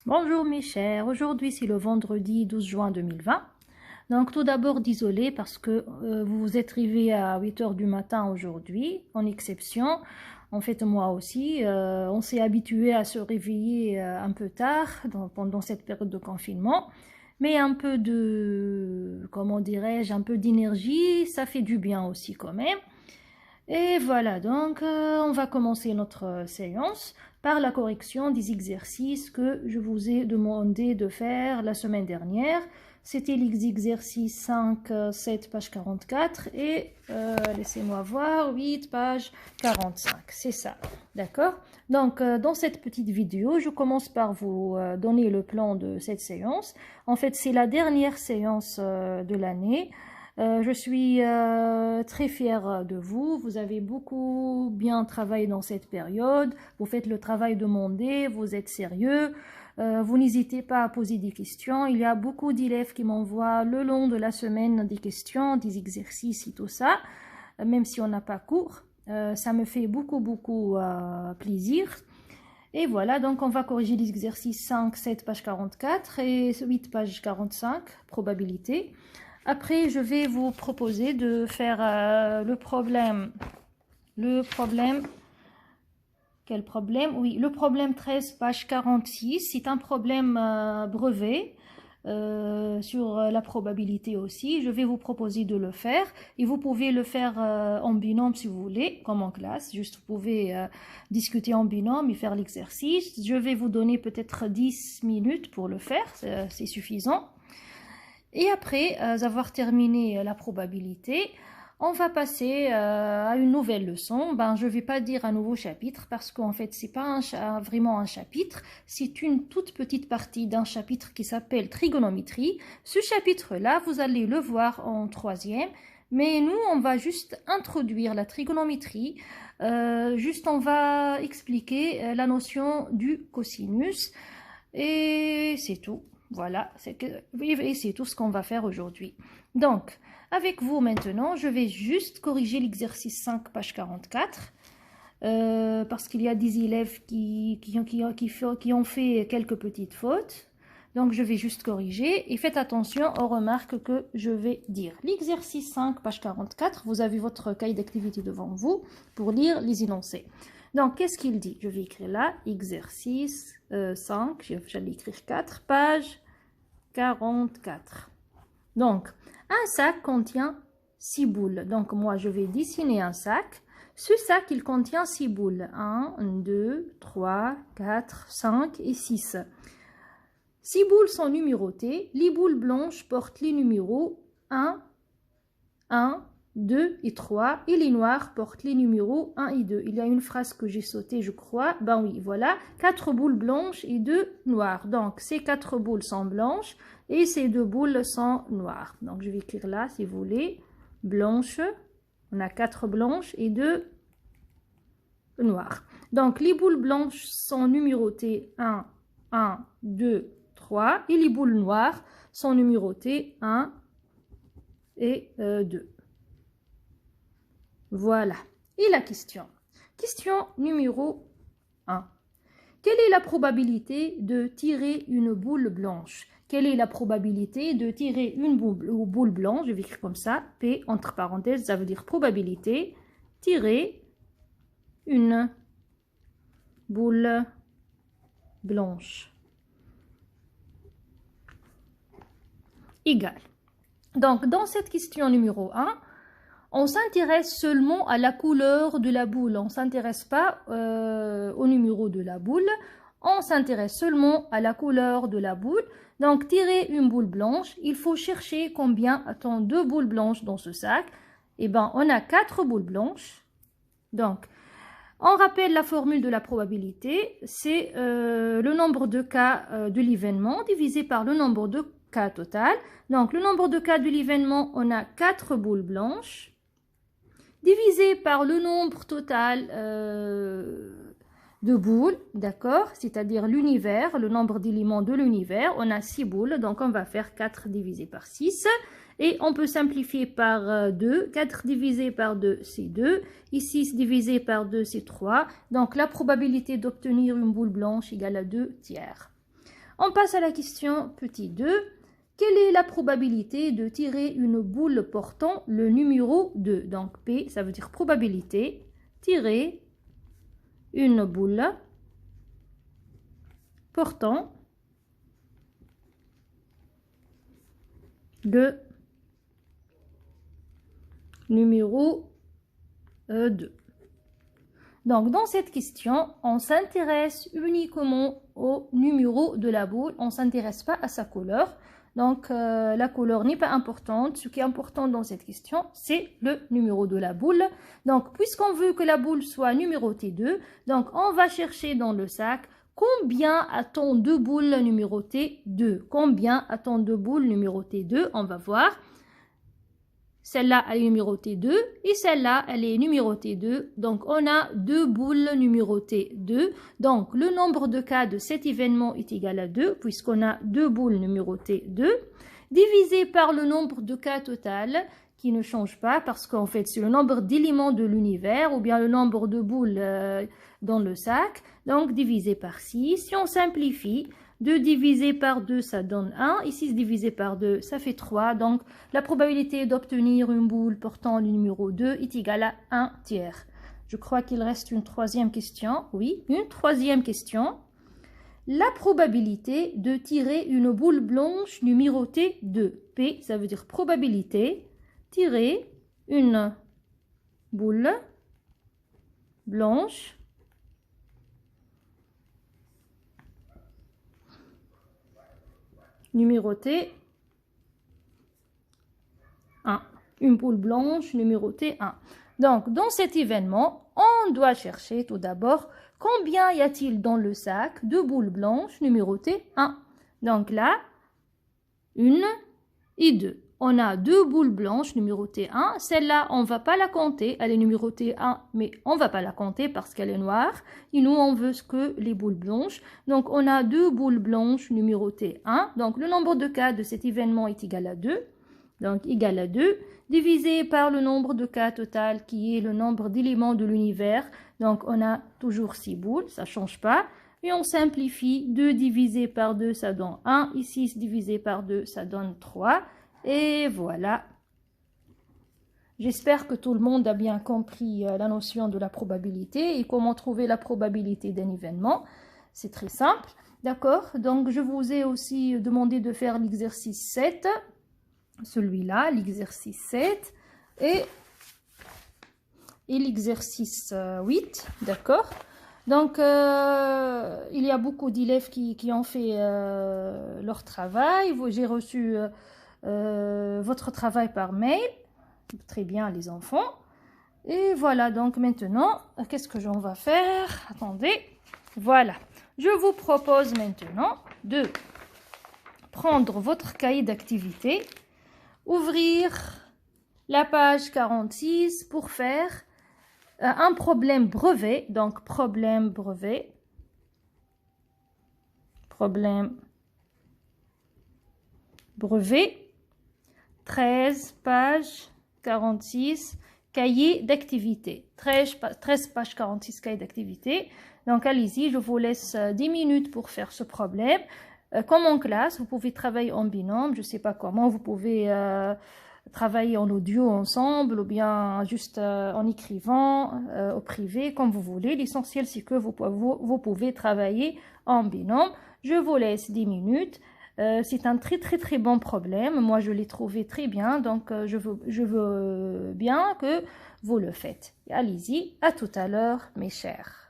Bonjour mes chers, aujourd'hui c'est le vendredi 12 juin 2020. Donc tout d'abord désolé parce que vous vous êtes réveillé à 8 heures du matin aujourd'hui, en exception. En fait moi aussi, on s'est habitué à se réveiller un peu tard pendant cette période de confinement. Mais un peu de, comment dirais-je, un peu d'énergie, ça fait du bien aussi quand même. Et voilà, donc on va commencer notre séance par la correction des exercices que je vous ai demandé de faire la semaine dernière. C'était l'exercice 5, 7, page 44 et laissez-moi voir, 8, page 45. C'est ça, d'accord? Donc dans cette petite vidéo, je commence par vous donner le plan de cette séance. En fait, c'est la dernière séance de l'année. Je suis très fière de vous. Vous avez beaucoup bien travaillé dans cette période. Vous faites le travail demandé, vous êtes sérieux. Vous n'hésitez pas à poser des questions. Il y a beaucoup d'élèves qui m'envoient le long de la semaine des questions, des exercices et tout ça, même si on n'a pas cours. Ça me fait beaucoup plaisir. Et voilà, donc on va corriger les exercices 5, 7, page 44 et 8, page 45, probabilité. Après, je vais vous proposer de faire le problème. Quel problème? Oui, le problème 13, page 46. C'est un problème brevet sur la probabilité aussi. Je vais vous proposer de le faire. Et vous pouvez le faire en binôme si vous voulez, comme en classe. Juste, vous pouvez discuter en binôme et faire l'exercice. Je vais vous donner peut-être 10 minutes pour le faire. C'est suffisant. Et après avoir terminé la probabilité, on va passer à une nouvelle leçon. Je ne vais pas dire un nouveau chapitre parce qu'en fait, ce n'est pas vraiment un chapitre. C'est une toute petite partie d'un chapitre qui s'appelle trigonométrie. Ce chapitre-là, vous allez le voir en troisième. Mais nous, on va juste introduire la trigonométrie. On va expliquer la notion du cosinus. Et c'est tout. Voilà, c'est tout ce qu'on va faire aujourd'hui. Donc, avec vous maintenant, je vais juste corriger l'exercice 5, page 44, parce qu'il y a des élèves qui ont fait quelques petites fautes. Donc, je vais juste corriger et faites attention aux remarques que je vais dire. L'exercice 5, page 44, vous avez votre cahier d'activité devant vous pour lire les énoncés. Donc, qu'est-ce qu'il dit? Je vais écrire là, exercice 5, j'allais écrire 4, page 44. Donc, un sac contient 6 boules. Donc, moi, je vais dessiner un sac. Ce sac, il contient 6 boules. 1, 2, 3, 4, 5 et 6. 6 boules sont numérotées. Les boules blanches portent les numéros 1, 2 et 3. Et les noires portent les numéros 1 et 2. Il y a une phrase que j'ai sautée, je crois. Ben oui, voilà. 4 boules blanches et 2 noires. Donc, ces 4 boules sont blanches et ces 2 boules sont noires. Donc, je vais écrire là, si vous voulez. Blanche. On a 4 blanches et 2 noires. Donc, les boules blanches sont numérotées 1, 2, 3. Et les boules noires sont numérotées 1 et 2. Voilà. Et la question. Question numéro 1. Quelle est la probabilité de tirer une boule blanche? Quelle est la probabilité de tirer une boule blanche? Je vais écrire comme ça. P entre parenthèses, ça veut dire probabilité. Tirer une boule blanche. Égal. Donc, dans cette question numéro 1, on s'intéresse seulement à la couleur de la boule. On ne s'intéresse pas au numéro de la boule. On s'intéresse seulement à la couleur de la boule. Donc, tirer une boule blanche, il faut chercher combien a-t-on 2 boules blanches dans ce sac. Eh bien, on a 4 boules blanches. Donc, on rappelle la formule de la probabilité. C'est le nombre de cas de l'événement divisé par le nombre de cas total. Donc, le nombre de cas de l'événement, on a 4 boules blanches. Divisé par le nombre total de boules, d'accord? C'est-à-dire l'univers, le nombre d'éléments de l'univers. On a 6 boules, donc on va faire 4 divisé par 6. Et on peut simplifier par 2. 4 divisé par 2, c'est 2. Et 6 divisé par 2, c'est 3. Donc la probabilité d'obtenir une boule blanche égale à 2 tiers. On passe à la question petit 2. Quelle est la probabilité de tirer une boule portant le numéro 2? Donc P, ça veut dire probabilité, tirer une boule portant le numéro 2. Donc, dans cette question, on s'intéresse uniquement au numéro de la boule. On ne s'intéresse pas à sa couleur. Donc, la couleur n'est pas importante. Ce qui est important dans cette question, c'est le numéro de la boule. Donc, puisqu'on veut que la boule soit numérotée 2, donc on va chercher dans le sac combien a-t-on de boules numérotées 2. Combien a-t-on de boules numérotées 2? On va voir. Celle-là, elle est numérotée 2 et celle-là, elle est numérotée 2. Donc, on a 2 boules numérotées 2. Donc, le nombre de cas de cet événement est égal à 2 puisqu'on a 2 boules numérotées 2 divisé par le nombre de cas total qui ne change pas parce qu'en fait, c'est le nombre d'éléments de l'univers ou bien le nombre de boules dans le sac. Donc, divisé par 6. Si on simplifie, 2 divisé par 2, ça donne 1. Et 6 divisé par 2, ça fait 3. Donc, la probabilité d'obtenir une boule portant le numéro 2 est égale à 1 tiers. Je crois qu'il reste une troisième question. Oui, une troisième question. La probabilité de tirer une boule blanche numérotée 2. P, ça veut dire probabilité, tirer une boule blanche numérotée 1. Une boule blanche numérotée 1. Donc, dans cet événement, on doit chercher tout d'abord combien y a-t-il dans le sac de boules blanches numérotées 1. Donc là, 1 et 2. On a 2 boules blanches numérotées 1. Celle-là, on ne va pas la compter. Elle est numérotée 1, mais on ne va pas la compter parce qu'elle est noire. Et nous, on veut que les boules blanches. Donc, on a 2 boules blanches numérotées 1. Donc, le nombre de cas de cet événement est égal à 2. Donc, égal à 2, divisé par le nombre de cas total qui est le nombre d'éléments de l'univers. Donc, on a toujours 6 boules, ça ne change pas. Et on simplifie, 2 divisé par 2, ça donne 1. Et 6 divisé par 2, ça donne 3. Et voilà. J'espère que tout le monde a bien compris la notion de la probabilité et comment trouver la probabilité d'un événement. C'est très simple. D'accord? Donc, je vous ai aussi demandé de faire l'exercice 7. Celui-là, l'exercice 7. Et l'exercice 8. D'accord? Donc, il y a beaucoup d'élèves qui ont fait leur travail. J'ai reçu votre travail par mail. Très bien, les enfants. Et voilà, donc maintenant, qu'est-ce que j'en vais faire? Attendez. Voilà. Je vous propose maintenant de prendre votre cahier d'activité, ouvrir la page 46 pour faire un problème brevet. Donc, problème brevet. Problème brevet. 13 pages 46, cahier d'activité. 13 pages 46, cahier d'activité. Donc, allez-y, je vous laisse 10 minutes pour faire ce problème. Comme en classe, vous pouvez travailler en binôme, je ne sais pas comment, vous pouvez travailler en audio ensemble ou bien juste en écrivant au privé, comme vous voulez. L'essentiel, c'est que vous pouvez travailler en binôme. Je vous laisse 10 minutes. C'est un très bon problème. Moi, je l'ai trouvé très bien, donc je veux bien que vous le faites. Allez-y, à tout à l'heure, mes chers.